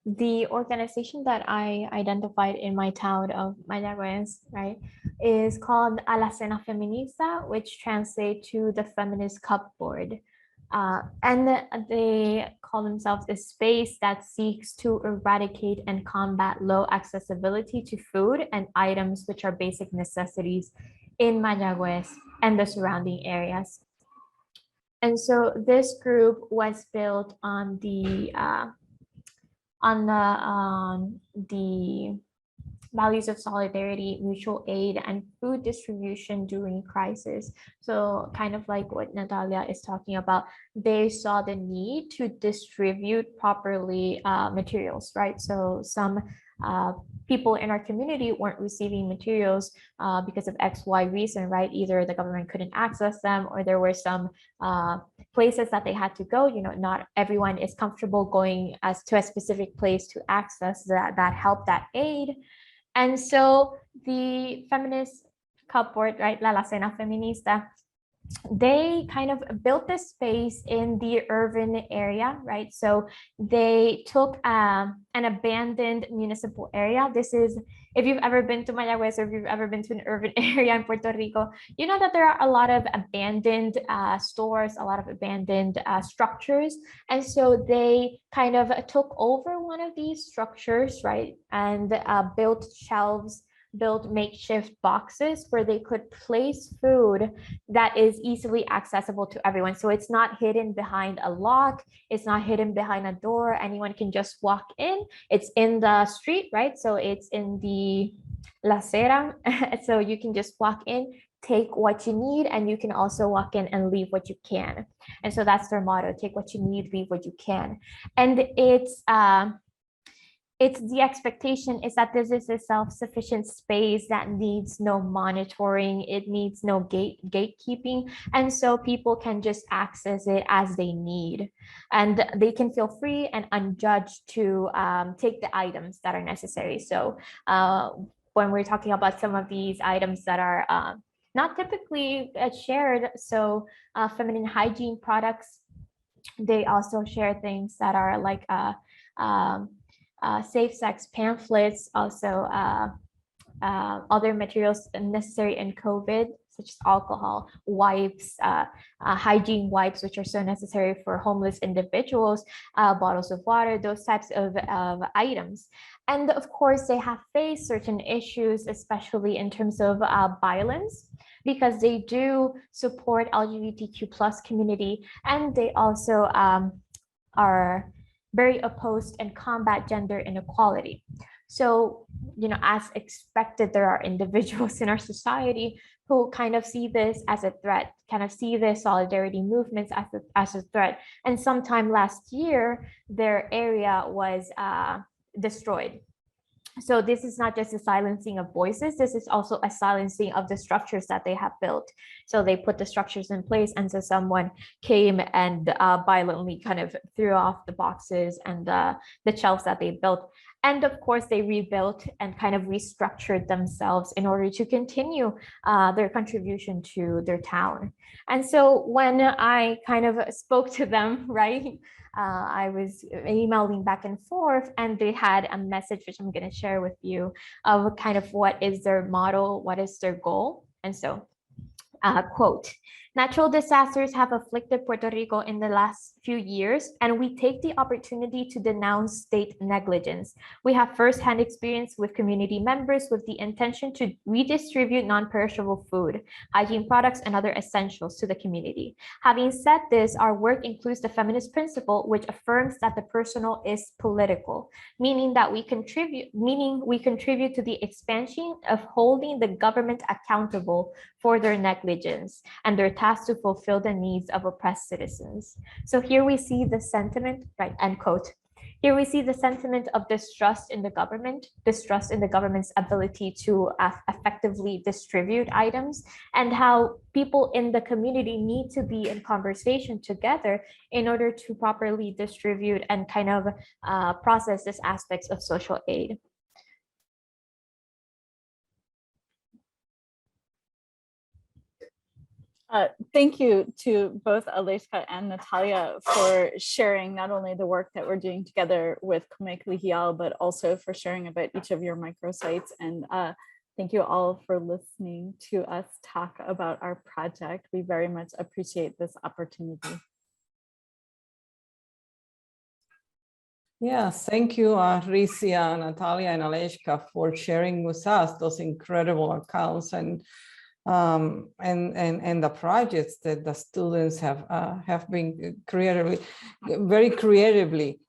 E: the organization that I identified in my town of Mayagüez, right, is called A la Cena Feminista, which translates to the Feminist Cupboard. And they call themselves a space that seeks to eradicate and combat low accessibility to food and items which are basic necessities in Mayagüez and the surrounding areas. And so this group was built on the values of solidarity, mutual aid, and food distribution during crisis. So kind of like what Natalia is talking about, they saw the need to distribute properly materials, right? So some people in our community weren't receiving materials because of XY reason, right? Either the government couldn't access them, or there were some places that they had to go. You know, not everyone is comfortable going to a specific place to access that help, that aid. And so the feminist cupboard, right, La Cena Feminista, they kind of built this space in the urban area, right? So they took an abandoned municipal area. This is, if you've ever been to Mayagüez or if you've ever been to an urban area in Puerto Rico, you know that there are a lot of abandoned stores, a lot of abandoned structures. And so they kind of took over one of these structures, right? And built shelves, built makeshift boxes where they could place food that is easily accessible to everyone. So it's not hidden behind a lock, it's not hidden behind a door, anyone can just walk in. It's in the street, right? So it's in the La Cera, so you can just walk in, take what you need, and you can also walk in and leave what you can. And so that's their motto: take what you need, leave what you can. And it's the expectation is that this is a self-sufficient space that needs no monitoring, it needs no gatekeeping, and so people can just access it as they need, and they can feel free and unjudged to take the items that are necessary. So when we're talking about some of these items that are not typically shared, so feminine hygiene products, they also share things that are like safe sex pamphlets, also other materials necessary in COVID, such as alcohol, wipes, hygiene wipes, which are so necessary for homeless individuals, bottles of water, those types of items. And of course, they have faced certain issues, especially in terms of violence, because they do support LGBTQ+ community, and they also are very opposed and combat gender inequality. So, you know, as expected, there are individuals in our society who kind of see this as a threat, kind of see the solidarity movements as a threat. And sometime last year, their area was destroyed. So this is not just a silencing of voices, this is also a silencing of the structures that they have built. So they put the structures in place, and so someone came and violently kind of threw off the boxes and the shelves that they built. And of course, they rebuilt and kind of restructured themselves in order to continue their contribution to their town. And so when I kind of spoke to them, right, I was emailing back and forth, and they had a message, which I'm going to share with you, of kind of what is their motto, what is their goal. And so, quote, natural disasters have afflicted Puerto Rico in the last few years, and we take the opportunity to denounce state negligence. We have firsthand experience with community members with the intention to redistribute non-perishable food, hygiene products, and other essentials to the community. Having said this, our work includes the feminist principle, which affirms that the personal is political, meaning we contribute to the expansion of holding the government accountable for their negligence and their task to fulfill the needs of oppressed citizens. So here we see the sentiment, right, end quote. Here we see the sentiment of distrust in the government's ability to effectively distribute items, and how people in the community need to be in conversation together in order to properly distribute and kind of process these aspects of social aid.
C: Thank you to both Aleyshka and Natalia for sharing not only the work that we're doing together with Comek Ligial, but also for sharing about each of your microsites. And thank you all for listening to us talk about our project. We very much appreciate this opportunity.
B: Yes, thank you, Ricia, Natalia, and Aleyshka, for sharing with us those incredible accounts and the projects that the students have been very creatively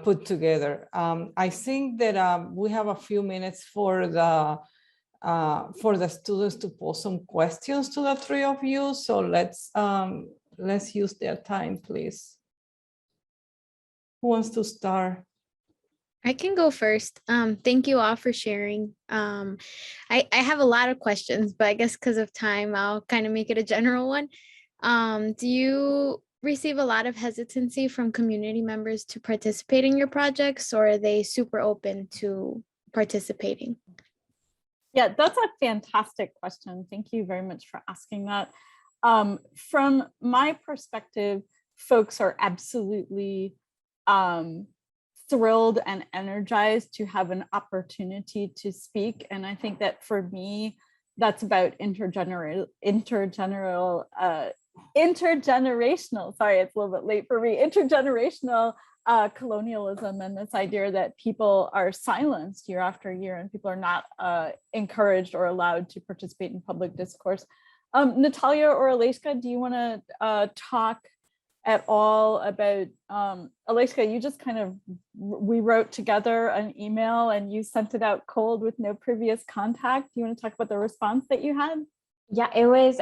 B: put together. I think that we have a few minutes for the students to pose some questions to the three of you. So let's use their time, please. Who wants to start?
F: I can go first. Thank you all for sharing. I have a lot of questions, but I guess because of time, I'll kind of make it a general one. Do you receive a lot of hesitancy from community members to participate in your projects, or are they super open to participating?
C: Yeah, that's a fantastic question. Thank you very much for asking that. From my perspective, folks are absolutely thrilled and energized to have an opportunity to speak. And I think that for me, that's about intergenerational, sorry, it's a little bit late for me, intergenerational colonialism, and this idea that people are silenced year after year and people are not encouraged or allowed to participate in public discourse. Natalia or Aleyshka, do you want to talk at all about, Aleyshka, you just kind of, we wrote together an email and you sent it out cold with no previous contact. Do you want to talk about the response that you had?
E: Yeah, it was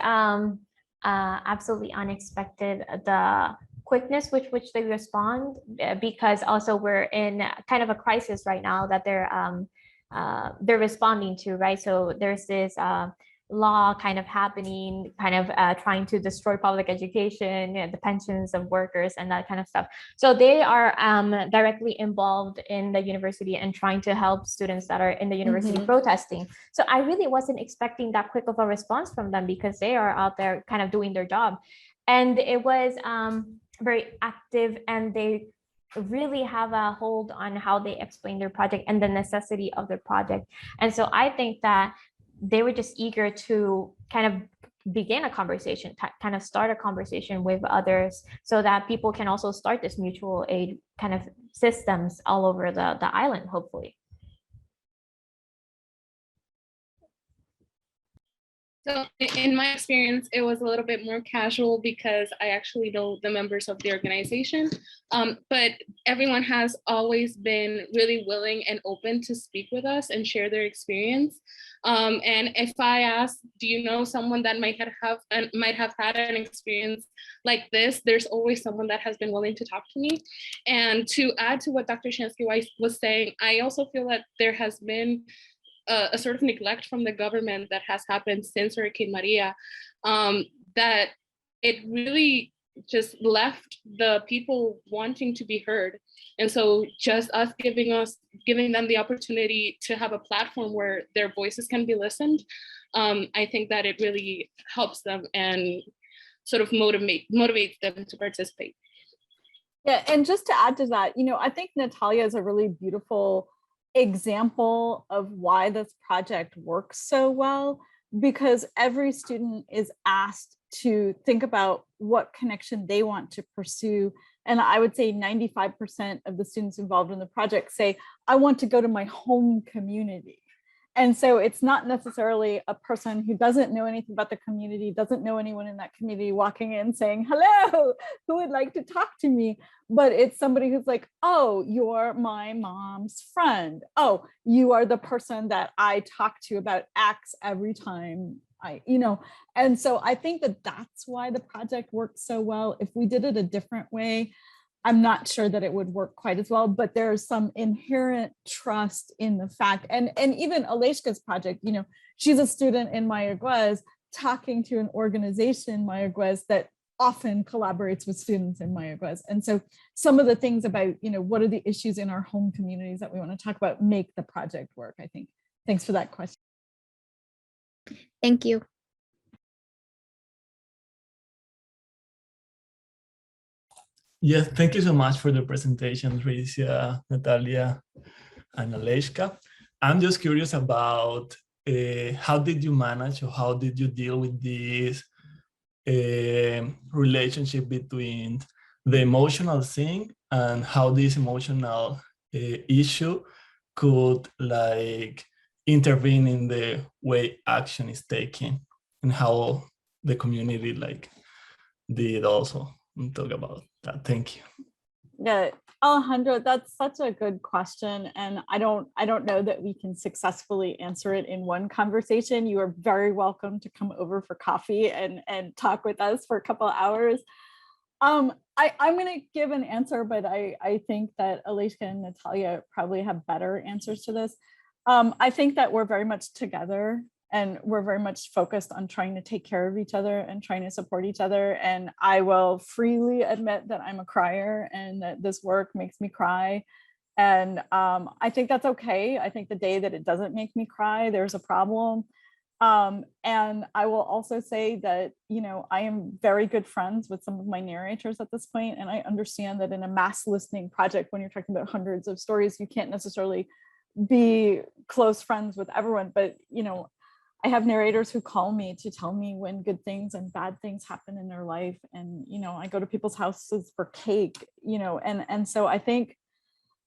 E: absolutely unexpected, the quickness with which they respond, because also we're in kind of a crisis right now that they're responding to, right? So there's this law kind of happening, kind of trying to destroy public education, the pensions of workers and that kind of stuff. So they are directly involved in the university and trying to help students that are in the university protesting. So I really wasn't expecting that quick of a response from them, because they are out there kind of doing their job. And it was very active, and they really have a hold on how they explain their project and the necessity of their project. And so I think that they were just eager to kind of begin a conversation, kind of start a conversation with others, so that people can also start this mutual aid kind of systems all over the island, hopefully.
D: So in my experience, it was a little bit more casual because I actually know the members of the organization, but everyone has always been really willing and open to speak with us and share their experience. And if I ask, do you know someone that might have had an experience like this, there's always someone that has been willing to talk to me. And to add to what Dr. Chansky was saying, I also feel that there has been a sort of neglect from the government that has happened since Hurricane Maria, that it really just left the people wanting to be heard. And so just us giving them the opportunity to have a platform where their voices can be listened, I think that it really helps them and sort of motivates them to participate.
C: Yeah, and just to add to that, I think Natalia is a really beautiful example of why this project works so well, because every student is asked to think about what connection they want to pursue. And I would say 95% of the students involved in the project say, I want to go to my home community. And so it's not necessarily a person who doesn't know anything about the community, doesn't know anyone in that community walking in saying, hello, who would like to talk to me? But it's somebody who's like, oh, you're my mom's friend. Oh, you are the person that I talk to about X every time and so I think that that's why the project works so well. If we did it a different way, I'm not sure that it would work quite as well, but there's some inherent trust in the fact, and even Aleyshka's project, she's a student in Mayaguez talking to an organization in Mayaguez that often collaborates with students in Mayaguez. And so some of the things about, what are the issues in our home communities that we want to talk about make the project work, I think. Thanks for that question.
F: Thank you.
G: Yes, thank you so much for the presentation, Ricia, Natalia, and Aleyshka. I'm just curious about how did you manage, or how did you deal with this relationship between the emotional thing and how this emotional issue could intervene in the way action is taken, and how the community did also talk about that. Thank you.
C: Yeah, Alejandro, that's such a good question, and I don't know that we can successfully answer it in one conversation. You are very welcome to come over for coffee and talk with us for a couple of hours. I'm going to give an answer, but I think that Aleyshka and Natalia probably have better answers to this. I think that we're very much together, and we're very much focused on trying to take care of each other and trying to support each other. And I will freely admit that I'm a crier and that this work makes me cry. And I think that's okay. I think the day that it doesn't make me cry, there's a problem. And I will also say that, I am very good friends with some of my narrators at this point. And I understand that in a mass listening project, when you're talking about hundreds of stories, you can't necessarily be close friends with everyone. But, I have narrators who call me to tell me when good things and bad things happen in their life. And, I go to people's houses for cake, and so I think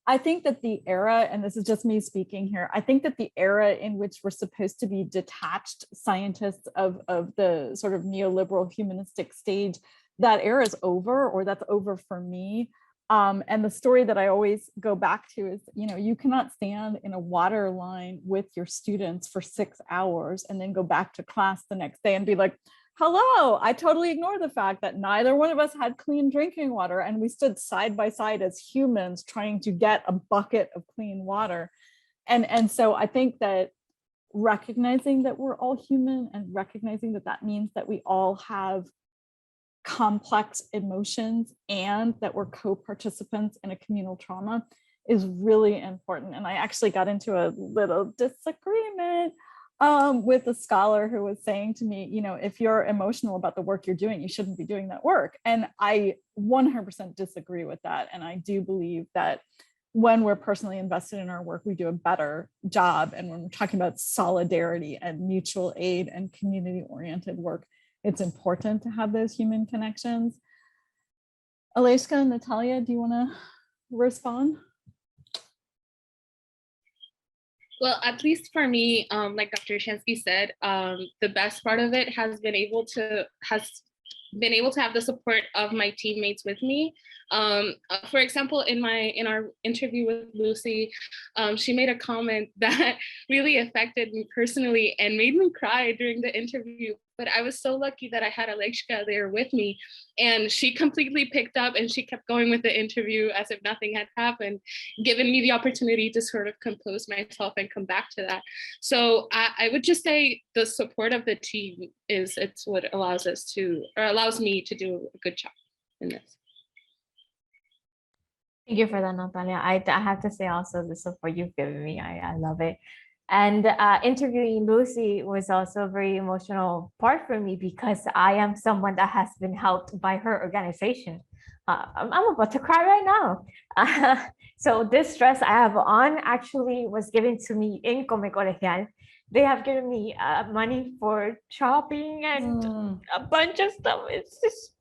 C: that the era, and this is just me speaking here, I think that the era in which we're supposed to be detached scientists of the sort of neoliberal humanistic stage, that era is over, or that's over for me. And the story that I always go back to is, you cannot stand in a water line with your students for 6 hours and then go back to class the next day and be like, hello, I totally ignore the fact that neither one of us had clean drinking water, and we stood side by side as humans trying to get a bucket of clean water. And so I think that recognizing that we're all human, and recognizing that that means that we all have complex emotions and that we're co-participants in a communal trauma is really important. And I actually got into a little disagreement with a scholar who was saying to me, if you're emotional about the work you're doing, you shouldn't be doing that work. And I 100% disagree with that. And I do believe that when we're personally invested in our work, we do a better job. And when we're talking about solidarity and mutual aid and community-oriented work, it's important to have those human connections. Aleyshka and Natalia, do you want to respond?
D: Well, at least for me, like Dr. Chansky said, the best part of it has been able to have the support of my teammates with me. For example, in our interview with Lucy, she made a comment that really affected me personally and made me cry during the interview. But I was so lucky that I had Aleyshka there with me, and she completely picked up and she kept going with the interview as if nothing had happened, giving me the opportunity to sort of compose myself and come back to that. So I would just say the support of the team it's what allows me to do a good job. in this.
E: Thank you for that, Natalia. I have to say also the support you've given me. I love it. And interviewing Lucy was also a very emotional part for me because I am someone that has been helped by her organization. I'm about to cry right now. So this dress I have on actually was given to me in Come Colegial. They have given me money for shopping and a bunch of stuff. It's just,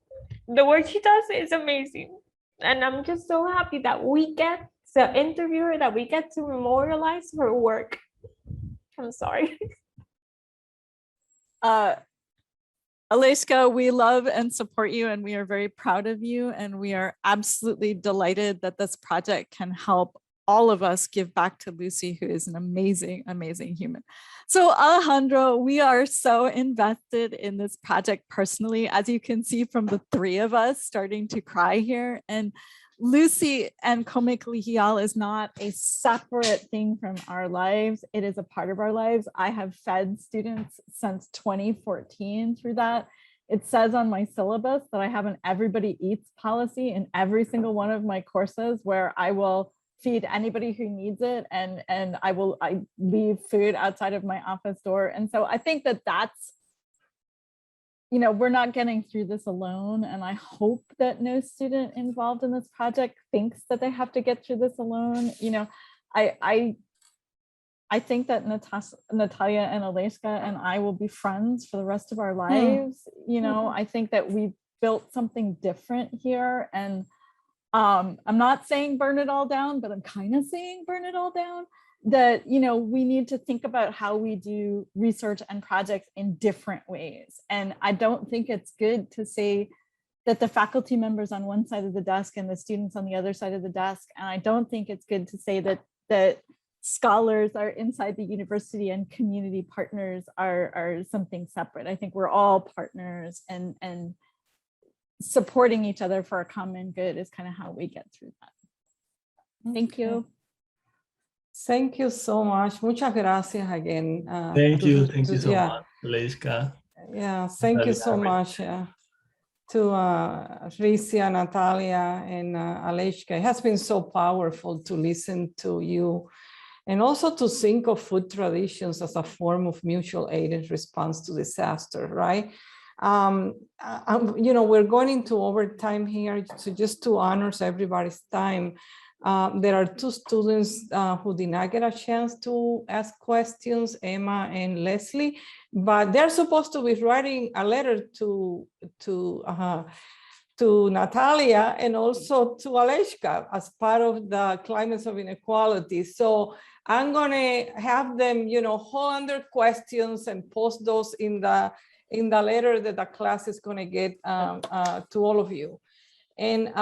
E: the work she does is amazing. And I'm just so happy that we get to interview her, that we get to memorialize her work. I'm sorry.
C: Aleyshka, we love and support you, and we are very proud of you. And we are absolutely delighted that this project can help all of us give back to Lucy, who is an amazing, amazing human. So Alejandro, we are so invested in this project personally, as you can see from the three of us starting to cry here. And Lucy and Come Colegial is not a separate thing from our lives. It is a part of our lives. I have fed students since 2014 through that. It says on my syllabus that I have an everybody eats policy in every single one of my courses, where I will feed anybody who needs it, and I leave food outside of my office door. And so I think that that's, you know, we're not getting through this alone. And I hope that no student involved in this project thinks that they have to get through this alone. You know, I think that Natalia and Aleyshka and I will be friends for the rest of our lives. You know, I think that we built something different here. And I'm not saying burn it all down, but I'm kind of saying burn it all down. That, you know, we need to think about how we do research and projects in different ways. And I don't think it's good to say that the faculty members on one side of the desk and the students on the other side of the desk. And I don't think it's good to say that scholars are inside the university and community partners are something separate. I think we're all partners, and supporting each other for a common good is kind of how we get through that. Thank you.
B: Thank you so much. Muchas gracias again.
G: Thank you so much, Aleyshka.
B: Yeah, thank you so much to Ricia, Natalia, and Aleyshka. It has been so powerful to listen to you, and also to think of food traditions as a form of mutual aid in response to disaster, right? You know, we're going into overtime here, so just to honor everybody's time. There are two students who did not get a chance to ask questions, Emma and Leslie, but they're supposed to be writing a letter to Natalia and also to Aleyshka as part of the Climates of Inequality. So I'm gonna have them, you know, hold under questions and post those in the letter that the class is gonna get to all of you. And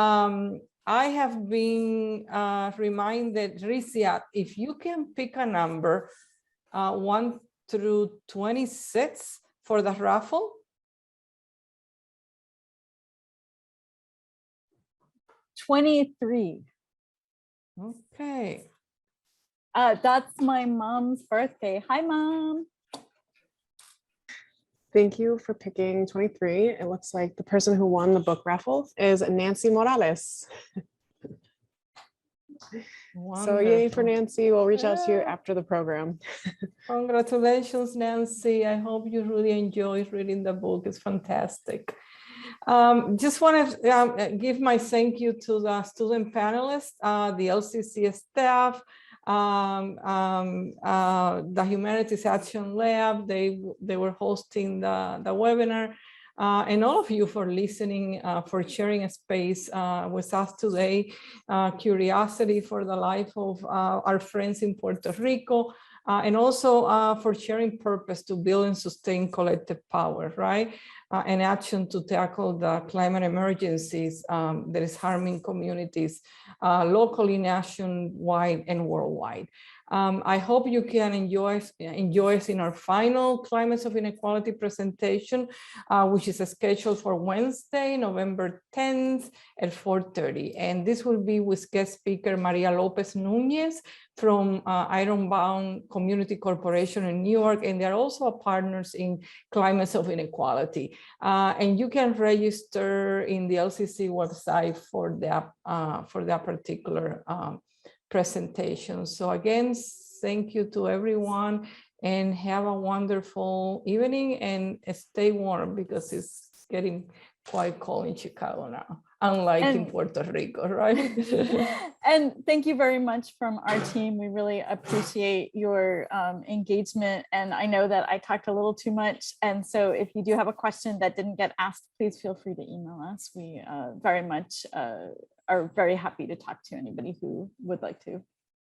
B: I have been reminded, Ricia, if you can pick a number 1 through 26 for the raffle.
C: 23.
B: Okay.
C: That's my mom's birthday. Hi, Mom.
H: Thank you for picking 23. It looks like the person who won the book raffle is Nancy Morales. So yay for Nancy. We'll reach out to you after the program.
B: Congratulations, Nancy. I hope you really enjoyed reading the book. It's fantastic. Just want to give my thank you to the student panelists, the LCC staff, the Humanities Action Lab. They were hosting the webinar, and all of you for listening, for sharing a space with us today, curiosity for the life of our friends in Puerto Rico, and also for sharing purpose to build and sustain collective power, right? And action to tackle the climate emergencies that is harming communities locally, nationwide, and worldwide. I hope you can enjoy us in our final Climates of Inequality presentation, which is scheduled for Wednesday, November 10th at 4:30. And this will be with guest speaker Maria Lopez Nunez from Ironbound Community Corporation in New York, and they're also partners in Climates of Inequality. And you can register in the LCC website for that particular presentation. So again, thank you to everyone and have a wonderful evening and stay warm because it's getting quite cold in Chicago now, unlike in Puerto Rico, right?
C: And thank you very much from our team. We really appreciate your engagement. And I know that I talked a little too much. And so if you do have a question that didn't get asked, please feel free to email us. We very much are very happy to talk to anybody who would like to.